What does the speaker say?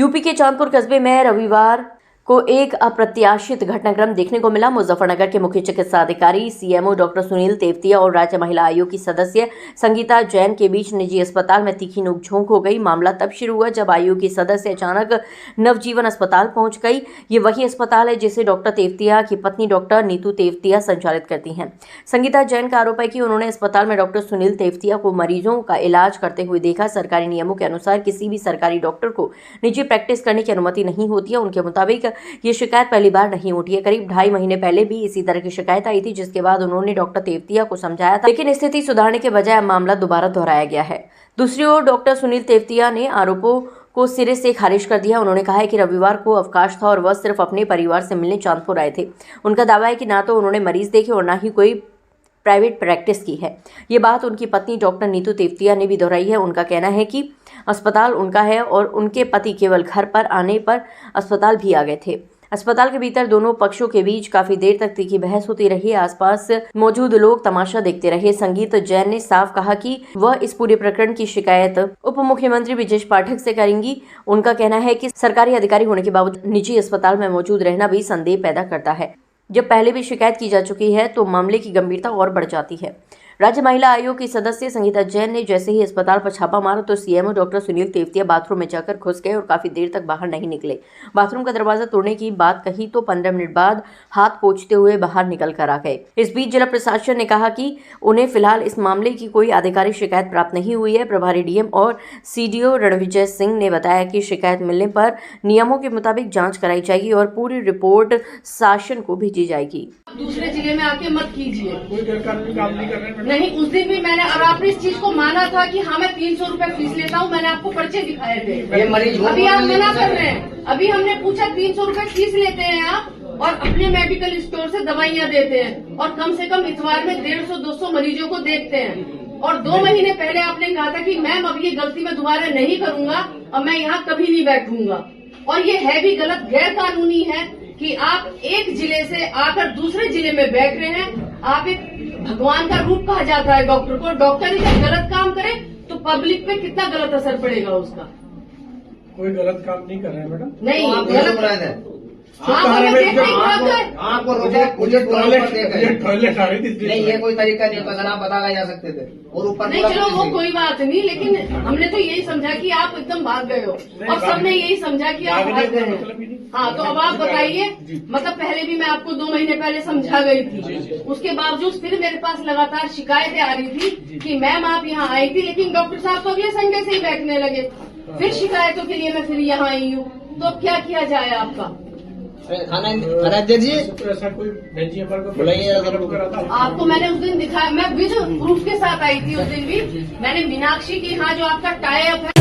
UP के चांदपुर कस्बे में रविवार को एक अप्रत्याशित घटनाक्रम देखने को मिला। मुजफ्फरनगर के मुख्य चिकित्सा अधिकारी सीएमओ डॉक्टर सुनील तेवतिया और राज्य महिला आयोग की सदस्य संगीता जैन के बीच निजी अस्पताल में तीखी नोकझोंक हो गई। मामला तब शुरू हुआ जब आयोग की सदस्य अचानक नवजीवन अस्पताल पहुंच गई। ये वही अस्पताल है जिसे डॉक्टर तेवतिया की पत्नी डॉक्टर नीतू तेवतिया संचालित करती हैं। संगीता जैन का आरोप है कि उन्होंने अस्पताल में डॉक्टर सुनील तेवतिया को मरीजों का इलाज करते हुए देखा। सरकारी नियमों के अनुसार किसी भी सरकारी डॉक्टर को निजी प्रैक्टिस करने की अनुमति नहीं होती है। उनके मुताबिक ये शिकायत पहली बार नहीं उठी है। करीब 2.5 महीने पहले भी इसी तरह की शिकायत आई थी, जिसके बाद उन्होंने डॉक्टर तेवतिया को समझाया था, लेकिन स्थिति सुधारने के बजाय अब मामला दोबारा दोहराया गया है। दूसरी ओर डॉक्टर सुनील तेवतिया ने आरोपों को सिरे से खारिज कर दिया। उन्होंने कहा है कि रविवार को अवकाश था और वह सिर्फ अपने परिवार से मिलने चांदपुर आए थे। उनका दावा है कि ना तो उन्होंने मरीज देखे और ना ही कोई प्राइवेट प्रैक्टिस की है। ये बात उनकी पत्नी डॉक्टर नीतू तेवतिया ने भी दोहराई है। उनका कहना है कि अस्पताल उनका है और उनके पति केवल घर पर आने पर अस्पताल भी आ गए थे। अस्पताल के भीतर दोनों पक्षों के बीच काफी देर तक तीखी बहस होती रही। आसपास मौजूद लोग तमाशा देखते रहे। संगीता जैन ने साफ कहा कि वह इस पूरे प्रकरण की शिकायत उप मुख्यमंत्री ब्रजेश पाठक से करेंगी। उनका कहना है कि सरकारी अधिकारी होने के बावजूद निजी अस्पताल में मौजूद रहना भी संदेह पैदा करता है। जब पहले भी शिकायत की जा चुकी है तो मामले की गंभीरता और बढ़ जाती है। राज्य महिला आयोग की सदस्य संगीता जैन ने जैसे ही अस्पताल पर छापा मारा तो CMO doctor Sunil Tewatia bathroom में जाकर घुस गए और काफी देर तक बाहर नहीं निकले। बाथरूम का दरवाजा तोड़ने की बात कही तो 15 मिनट बाद हाथ पोंछते हुए बाहर निकल कर आ गए। इस बीच जिला प्रशासन ने कहा कि उन्हें फिलहाल इस मामले की कोई आधिकारिक शिकायत प्राप्त नहीं हुई है। प्रभारी डीएम और सीडीओ रणविजय सिंह ने बताया कि शिकायत मिलने पर नियमों के मुताबिक जाँच कराई जाएगी और पूरी रिपोर्ट शासन को भेजी जाएगी। दूसरे जिले में आके मत कीजिए, कोई गैरकानूनी काम नहीं कर रहे हैं। नहीं, उस दिन भी मैंने और आपने इस चीज को माना था कि हाँ मैं 300 रुपए फीस लेता हूँ। मैंने आपको पर्चे दिखाए थे। ये मरीज अभी आप मना कर रहे हैं। अभी हमने पूछा 300 रुपए फीस लेते हैं आप और अपने मेडिकल स्टोर से दवाइयाँ देते हैं और कम से कम इतवार में 150-200 मरीजों को देखते हैं। और 2 महीने पहले आपने कहा था कि मैम अब ये गलती मैं दोबारा नहीं करूंगा और मैं यहाँ कभी नहीं बैठूंगा। और ये है भी गलत, गैर कानूनी है कि आप एक जिले से आकर दूसरे जिले में बैठ रहे हैं। आप एक भगवान का रूप कहा जाता है डॉक्टर को। डॉक्टर ही जब गलत काम करे तो पब्लिक पे कितना गलत असर पड़ेगा उसका। कोई गलत काम नहीं कर रहे हैं मैडम। नहीं, तो गलत आपको मुझे टॉयलेट आ रही थी। नहीं, ये कोई तरीका नहीं होता। अगर आप बता जा सकते थे और ऊपर नहीं, चलो वो कोई बात नहीं, लेकिन हमने तो यही समझा कि आप एकदम भाग गए हो और सबने यही समझा कि आप भाग गए हो। हाँ, तो अब आप बताइए, मतलब पहले भी मैं आपको 2 महीने पहले समझा गई थी, उसके बावजूद फिर मेरे पास लगातार शिकायतें आ रही थी कि मैम आप यहाँ आई थी, लेकिन डॉक्टर साहब तो अगले संडे से ही बैठने लगे। फिर शिकायतों के लिए मैं फिर यहाँ आई हूँ, तो अब क्या किया जाए आपका? खाना दीजिए। तो ऐसा कोई भेजिए बुलाइए। आपको मैंने उस दिन दिखाया, मैं विद प्रूफ के साथ आई थी उस दिन भी। मैंने मीनाक्षी की यहाँ जो आपका टाई अप है